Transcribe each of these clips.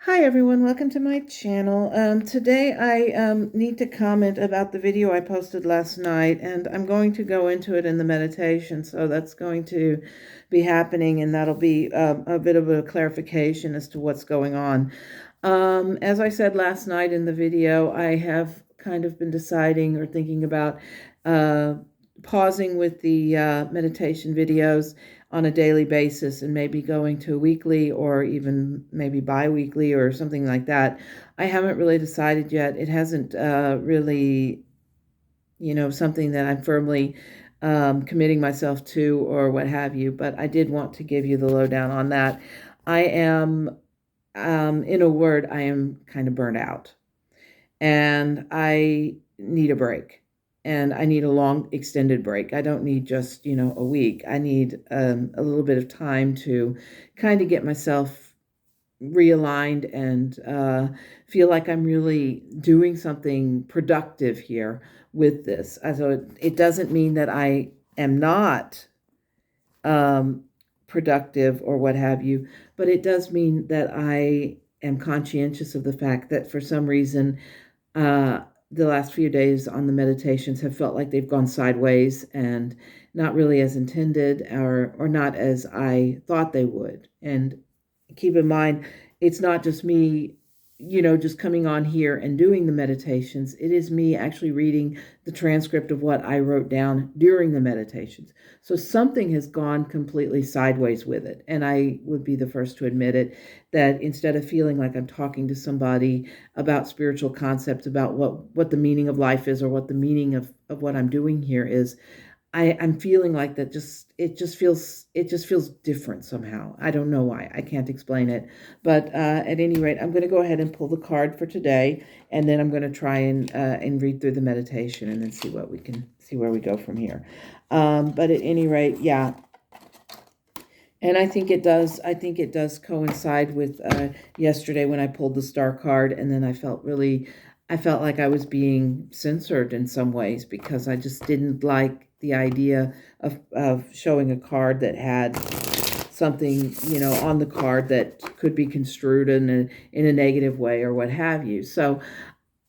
Hi everyone, welcome to my channel. Today I need to comment about the video I posted last night, and I'm going to go into it in the meditation, so that's going to be happening, and that'll be a bit of a clarification as to what's going on. As I said last night in the video, I have kind of been deciding or thinking about uh, pausing with the meditation videos on a daily basis and maybe going to a weekly or even maybe bi-weekly or something like that. I haven't really decided yet. It hasn't really, something that I'm firmly committing myself to or what have you, but I did want to give you the lowdown on that. I am, in a word, I am kind of burnt out and I need a break, and I need a long extended break. I don't need just, a week. I need a little bit of time to kind of get myself realigned and feel like I'm really doing something productive here with this. So it doesn't mean that I am not um, productive or what have you, but it does mean that I am conscientious of the fact that for some reason uh, the last few days on the meditations have felt like they've gone sideways and not really as intended, or not as I thought they would. And keep in mind, it's not just me, just coming on here and doing the meditations. It is me actually reading the transcript of what I wrote down during the meditations. So something has gone completely sideways with it. And I would be the first to admit it, that instead of feeling like I'm talking to somebody about spiritual concepts, about what the meaning of life is, or what the meaning of what I'm doing here is, I'm feeling like that it just feels different somehow. I don't know why. I can't explain it. But at any rate, I'm going to go ahead and pull the card for today, and then I'm going to try and read through the meditation and then see where we go from here. But at any rate, yeah. And I think it does. I think it does coincide with yesterday when I pulled the star card, and then I felt like I was being censored in some ways because I just didn't like the idea of showing a card that had something, on the card that could be construed in a negative way or what have you. So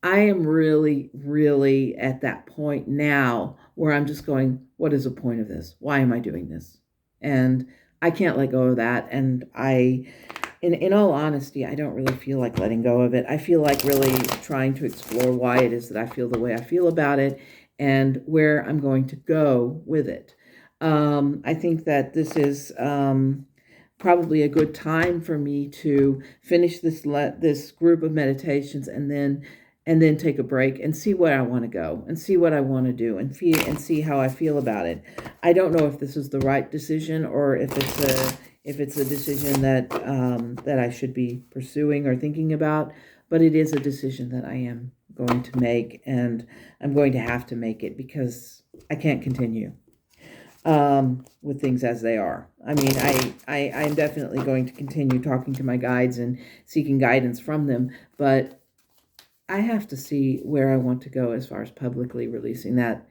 I am really, really at that point now where I'm just going, what is the point of this? Why am I doing this? And I can't let go of that. And in all honesty, I don't really feel like letting go of it. I feel like really trying to explore why it is that I feel the way I feel about it and where I'm going to go with it. I think that this is probably a good time for me to finish this group of meditations and then take a break and see where I want to go and see what I want to do and see how I feel about it. I don't know if this is the right decision or if it's a decision that I should be pursuing or thinking about, but it is a decision that I am going to make, and I'm going to have to make it because I can't continue with things as they are. I mean, I'm definitely going to continue talking to my guides and seeking guidance from them, but I have to see where I want to go as far as publicly releasing that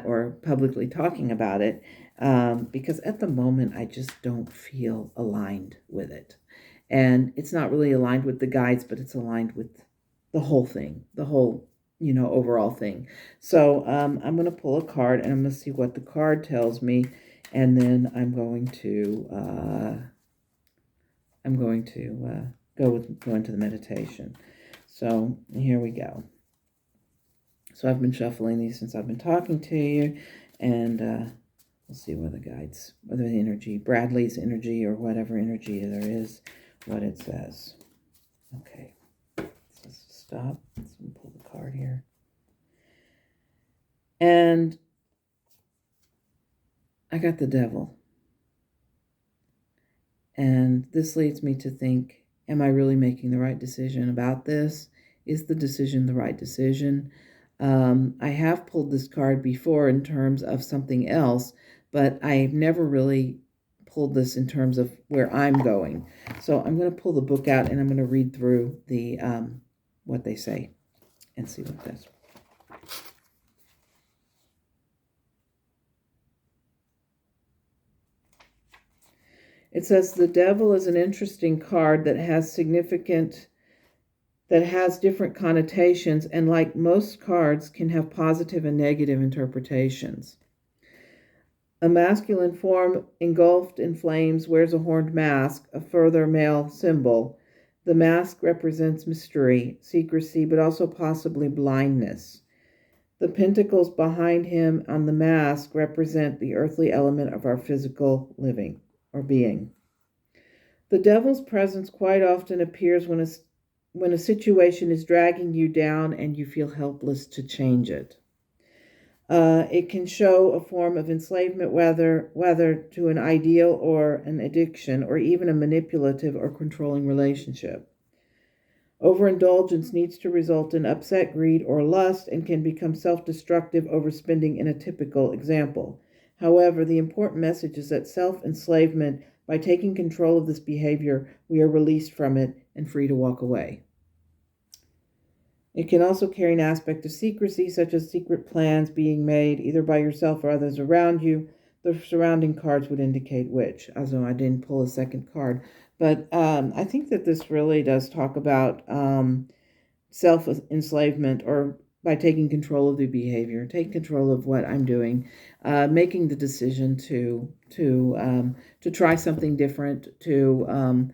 or publicly talking about it, because at the moment I just don't feel aligned with it. And it's not really aligned with the guides, but it's aligned with the whole thing, the whole, overall thing. So I'm going to pull a card and I'm going to see what the card tells me. And then I'm going to go into the meditation. So here we go. So I've been shuffling these since I've been talking to you, and we'll see where the guides, whether the energy, Bradley's energy, or whatever energy there is, what it says. Okay, let's stop. Let's pull the card here. And I got the Devil. And this leads me to think, am I really making the right decision about this? Is the decision the right decision? I have pulled this card before in terms of something else, but I've never really pulled this in terms of where I'm going. So I'm going to pull the book out and I'm going to read through the what they say and see what it does. It says the devil is an interesting card that has different connotations, and like most cards can have positive and negative interpretations. A masculine form engulfed in flames wears a horned mask, a further male symbol. The mask represents mystery, secrecy, but also possibly blindness. The pentacles behind him on the mask represent the earthly element of our physical living or being. The devil's presence quite often appears when a situation is dragging you down and you feel helpless to change it. It can show a form of enslavement, whether to an ideal or an addiction, or even a manipulative or controlling relationship. Overindulgence needs to result in upset greed or lust and can become self-destructive overspending in a typical example. However, the important message is that self-enslavement, by taking control of this behavior, we are released from it and free to walk away. It can also carry an aspect of secrecy, such as secret plans being made either by yourself or others around you. The surrounding cards would indicate which, although I didn't pull a second card. But I think that this really does talk about self-enslavement, or by taking control of the behavior, take control of what I'm doing, making the decision to try something different, to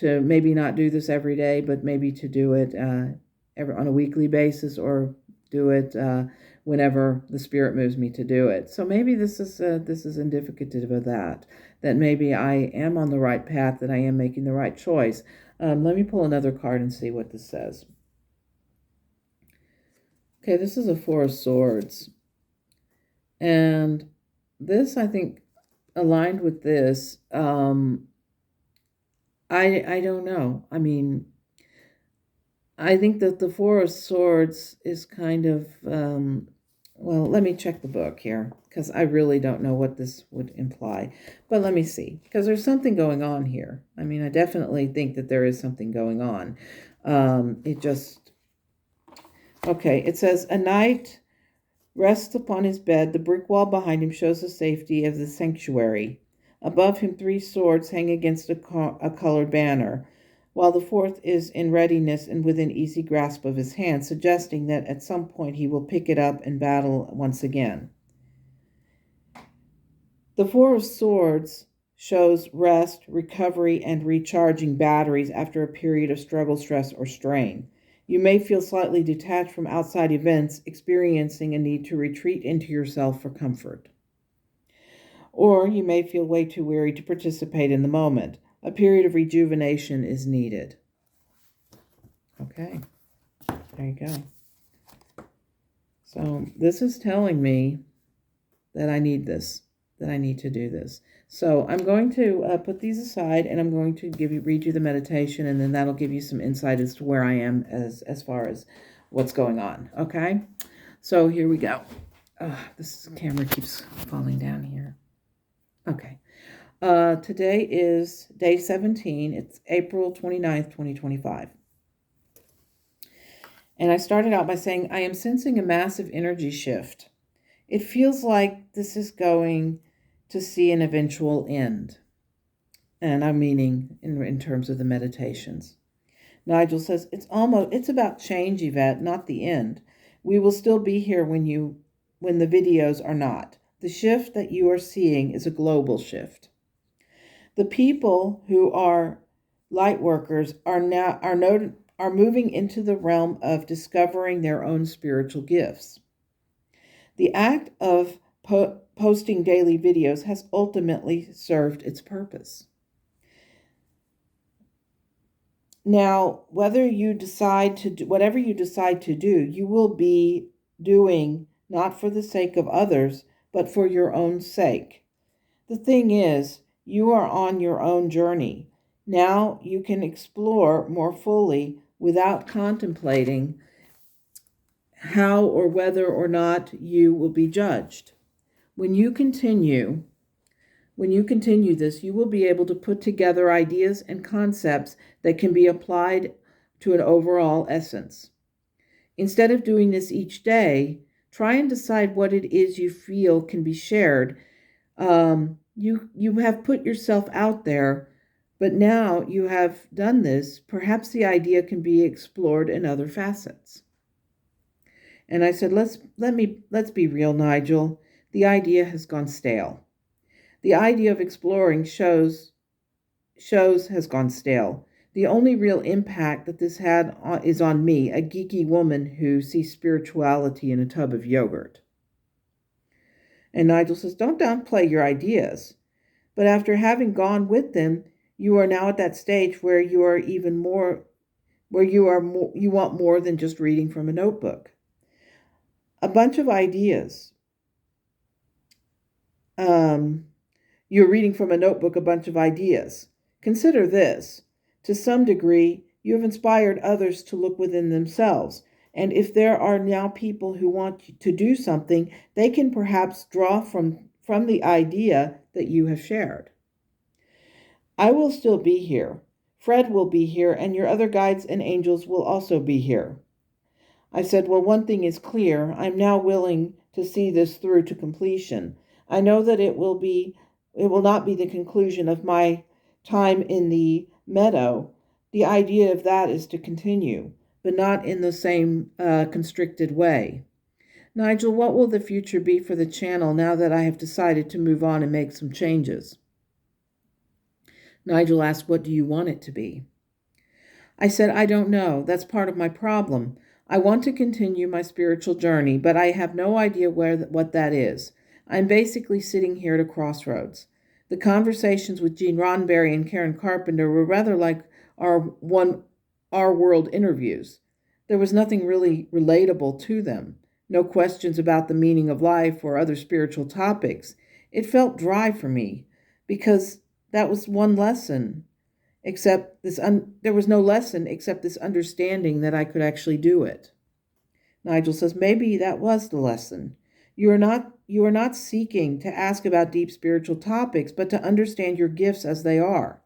maybe not do this every day, but maybe to do it on a weekly basis, or do it whenever the Spirit moves me to do it. So maybe this is indicative of that maybe I am on the right path, that I am making the right choice. Let me pull another card and see what this says. Okay, this is a Four of Swords. And this, I think, aligned with this, I don't know. I mean, I think that the Four of Swords is kind of, well, let me check the book here, because I really don't know what this would imply. But let me see, because there's something going on here. I mean, I definitely think that there is something going on. Okay, it says, a knight rests upon his bed. The brick wall behind him shows the safety of the sanctuary. Above him, 3 swords hang against a colored banner, while the 4th is in readiness and within easy grasp of his hand, suggesting that at some point he will pick it up and battle once again. The 4 of Swords shows rest, recovery, and recharging batteries after a period of struggle, stress, or strain. You may feel slightly detached from outside events, experiencing a need to retreat into yourself for comfort. Or you may feel way too weary to participate in the moment. A period of rejuvenation is needed. Okay, there you go. So this is telling me that I need this, that I need to do this. So I'm going to put these aside, and I'm going to read you the meditation, and then that'll give you some insight as to where I am as far as what's going on. Okay, so here we go. This camera keeps falling down here. Okay. Today is day 17. It's April 29th, 2025. And I started out by saying, I am sensing a massive energy shift. It feels like this is going to see an eventual end. And I'm meaning in terms of the meditations. Nigel says, it's about change, Yvette, not the end. We will still be here when the videos are not. The shift that you are seeing is a global shift. The people who are light workers are moving into the realm of discovering their own spiritual gifts. The act of posting daily videos has ultimately served its purpose. Now, whatever you decide to do, you will be doing not for the sake of others, but for your own sake. The thing is, you are on your own journey. Now you can explore more fully without contemplating how or whether or not you will be judged. When you continue this, you will be able to put together ideas and concepts that can be applied to an overall essence. Instead of doing this each day, try and decide what it is you feel can be shared You have put yourself out there, but now you have done this, perhaps the idea can be explored in other facets. And I said, let's be real, Nigel. The idea has gone stale. The idea of exploring shows has gone stale. The only real impact that this had is on me, a geeky woman who sees spirituality in a tub of yogurt. And Nigel says, don't downplay your ideas. But after having gone with them, you are now at that stage where you are even more, where you want more than just reading from a notebook. A bunch of ideas. You're reading from a notebook a bunch of ideas. Consider this. To some degree, you have inspired others to look within themselves. And if there are now people who want to do something, they can perhaps draw from the idea that you have shared. I will still be here. Fred will be here, and your other guides and angels will also be here. I said, well, one thing is clear. I'm now willing to see this through to completion. I know that it will not be the conclusion of my time in the meadow. The idea of that is to continue, but not in the same constricted way. Nigel, what will the future be for the channel now that I have decided to move on and make some changes? Nigel asked, what do you want it to be? I said, I don't know. That's part of my problem. I want to continue my spiritual journey, but I have no idea what that is. I'm basically sitting here at a crossroads. The conversations with Gene Roddenberry and Karen Carpenter were rather like our world interviews. There was nothing really relatable to them. No questions about the meaning of life or other spiritual topics. It felt dry for me because that was one lesson. There was no lesson except this understanding that I could actually do it. Nigel says, maybe that was the lesson. You are not seeking to ask about deep spiritual topics, but to understand your gifts as they are.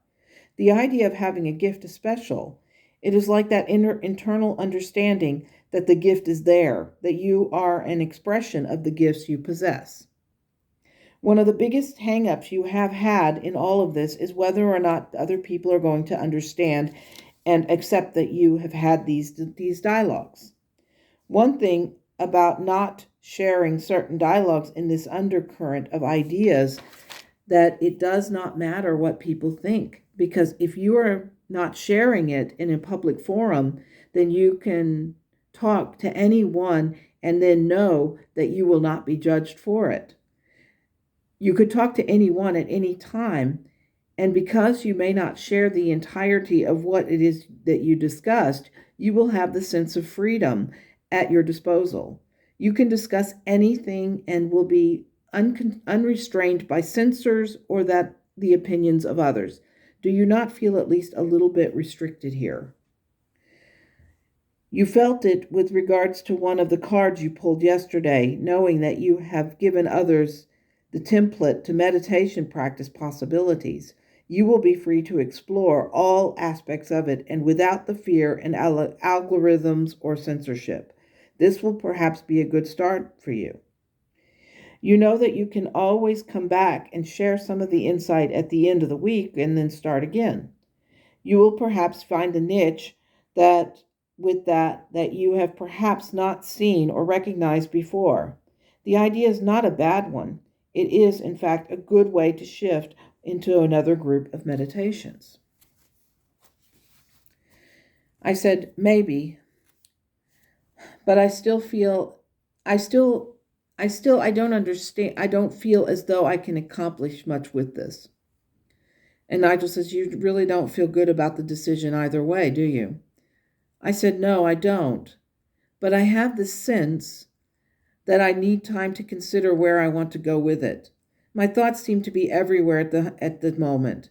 The idea of having a gift is special. It is like that internal understanding that the gift is there, that you are an expression of the gifts you possess. One of the biggest hang-ups you have had in all of this is whether or not other people are going to understand and accept that you have had these dialogues. One thing about not sharing certain dialogues in this undercurrent of ideas, that it does not matter what people think, because if you are not sharing it in a public forum, then you can talk to anyone and then know that you will not be judged for it. You could talk to anyone at any time, and because you may not share the entirety of what it is that you discussed, you will have the sense of freedom at your disposal. You can discuss anything and will be unrestrained by censors or the opinions of others. Do you not feel at least a little bit restricted here? You felt it with regards to one of the cards you pulled yesterday, knowing that you have given others the template to meditation practice possibilities. You will be free to explore all aspects of it and without the fear and algorithms or censorship. This will perhaps be a good start for you. You know that you can always come back and share some of the insight at the end of the week and then start again. You will perhaps find a niche that you have perhaps not seen or recognized before. The idea is not a bad one. It is, in fact, a good way to shift into another group of meditations. I said, maybe, but I don't understand. I don't feel as though I can accomplish much with this. And Nigel says, you really don't feel good about the decision either way, do you? I said, no, I don't. But I have the sense that I need time to consider where I want to go with it. My thoughts seem to be everywhere at the moment.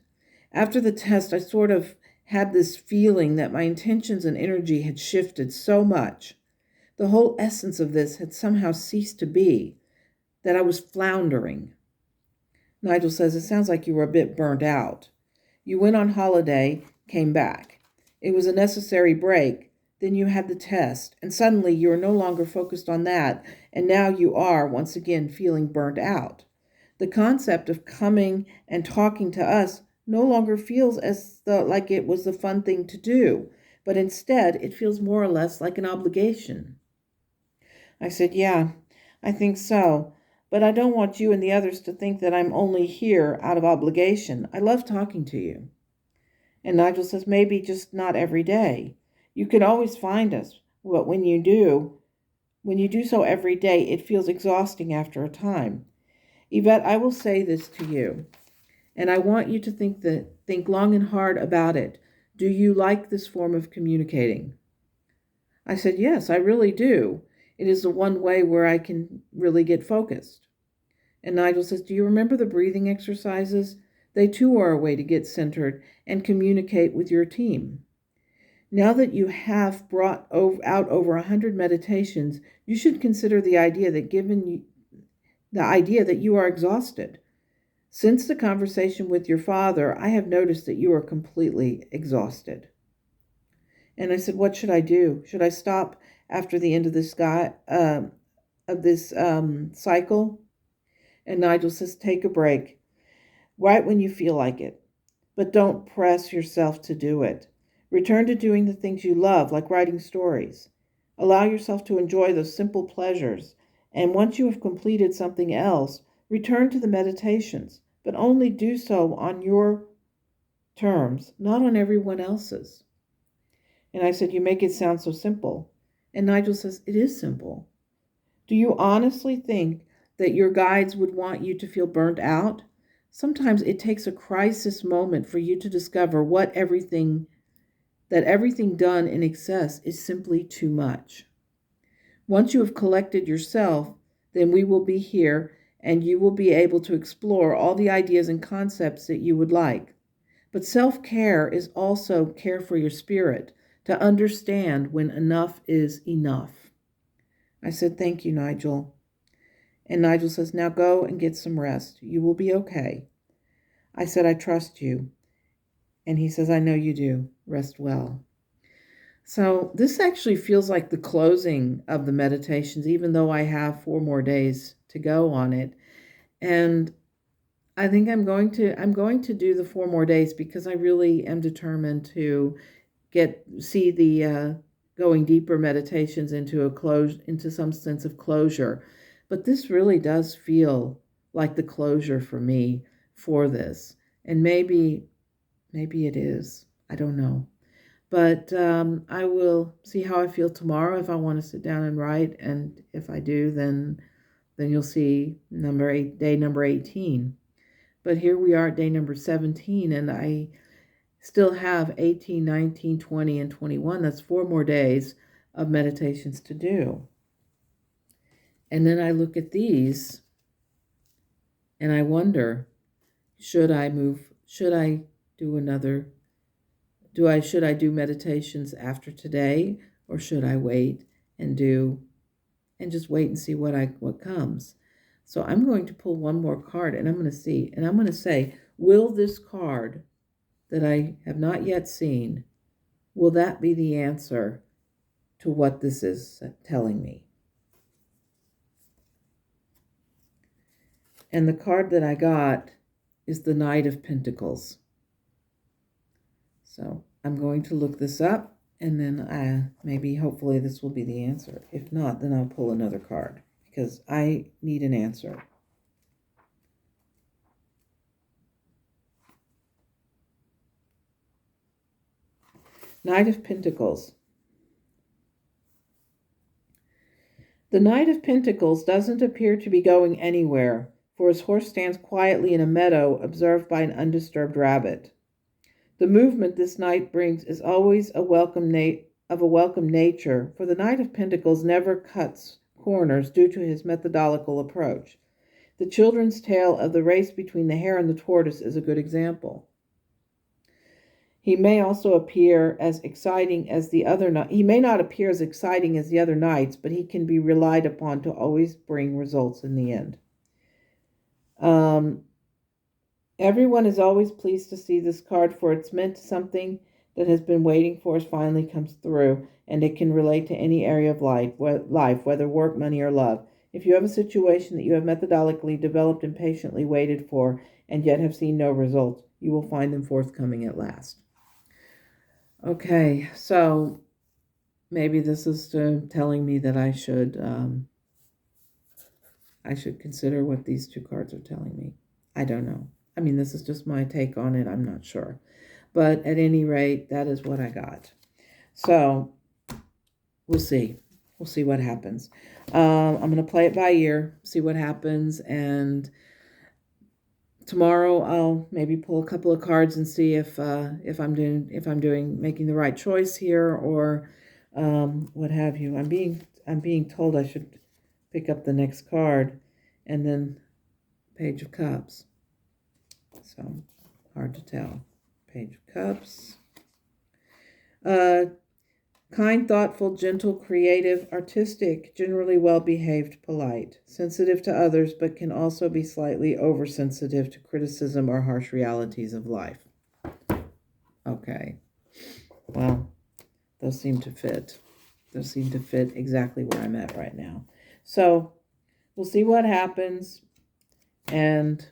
After the test, I sort of had this feeling that my intentions and energy had shifted so much. The whole essence of this had somehow ceased to be, that I was floundering. Nigel says, it sounds like you were a bit burnt out. You went on holiday, came back. It was a necessary break. Then you had the test, and suddenly you are no longer focused on that, and now you are, once again, feeling burnt out. The concept of coming and talking to us no longer feels like it was the fun thing to do, but instead it feels more or less like an obligation. I said, yeah, I think so, but I don't want you and the others to think that I'm only here out of obligation. I love talking to you. And Nigel says, maybe just not every day. You can always find us, but when you do so every day, it feels exhausting after a time. Yvette, I will say this to you, and I want you to think long and hard about it. Do you like this form of communicating? I said, yes, I really do. It is the one way where I can really get focused. And Nigel says, do you remember the breathing exercises? They too are a way to get centered and communicate with your team. Now that you have brought out over 100 meditations, you should consider the idea that you are exhausted. Since the conversation with your father, I have noticed that you are completely exhausted. And I said, what should I do? Should I stop after the end of this cycle? And Nigel says, take a break right when you feel like it, but don't press yourself to do it. Return to doing the things you love, like writing stories. Allow yourself to enjoy those simple pleasures. And once you have completed something else, return to the meditations, but only do so on your terms, not on everyone else's. And I said, you make it sound so simple. And Nigel says, it is simple. Do you honestly think that your guides would want you to feel burnt out? Sometimes it takes a crisis moment for you to discover that everything done in excess is simply too much. Once you have collected yourself, then we will be here and you will be able to explore all the ideas and concepts that you would like. But self-care is also care for your spirit, to understand when enough is enough. I said, thank you, Nigel. And Nigel says, now go and get some rest. You will be okay. I said, I trust you. And he says, I know you do. Rest well. So this actually feels like the closing of the meditations, even though I have 4 more days to go on it. And I think I'm going to do the 4 more days because I really am determined to see the going deeper meditations into some sense of closure. But this really does feel like the closure for me for this. And maybe it is. I don't know. But I will see how I feel tomorrow if I want to sit down and write. And if I do, then you'll see day number 18. But here we are at day number 17, and I still have 18, 19, 20, and 21. That's 4 more days of meditations to do. And then I look at these and I wonder, should I do meditations after today, or should I wait and just wait and see what comes? So I'm going to pull one more card and I'm going to see, and I'm going to say, will this card that I have not yet seen, will that be the answer to what this is telling me? And the card that I got is the Knight of Pentacles. So I'm going to look this up, and then hopefully this will be the answer. If not, then I'll pull another card because I need an answer. Knight of Pentacles. The Knight of Pentacles doesn't appear to be going anywhere, for his horse stands quietly in a meadow observed by an undisturbed rabbit. The movement this knight brings is always of a welcome nature, for the Knight of Pentacles never cuts corners due to his methodical approach. The children's tale of the race between the hare and the tortoise is a good example. He may also appear as exciting as the other. He may not appear as exciting as the other knights, but he can be relied upon to always bring results in the end. Everyone is always pleased to see this card, for it's meant something that has been waiting for us finally comes through, and it can relate to any area of life, whether work, money, or love. If you have a situation that you have methodically developed and patiently waited for, and yet have seen no results, you will find them forthcoming at last. Okay, so maybe this is telling me that I should consider what these two cards are telling me. I don't know. I mean, this is just my take on it. I'm not sure. But at any rate, that is what I got. So we'll see. We'll see what happens. I'm going to play it by ear, see what happens, and tomorrow I'll maybe pull a couple of cards and see if I'm making the right choice here, or what have you. I'm being told I should pick up the next card, and then Page of Cups. So hard to tell. Page of Cups. Kind, thoughtful, gentle, creative, artistic, generally well-behaved, polite, sensitive to others, but can also be slightly oversensitive to criticism or harsh realities of life. Okay. Well, those seem to fit. Those seem to fit exactly where I'm at right now. So we'll see what happens, and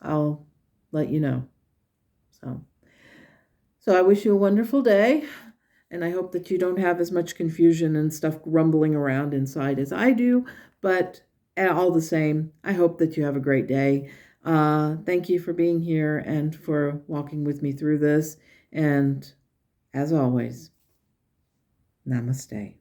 I'll let you know. So I wish you a wonderful day. And I hope that you don't have as much confusion and stuff rumbling around inside as I do. But all the same, I hope that you have a great day. Thank you for being here and for walking with me through this. And as always, namaste.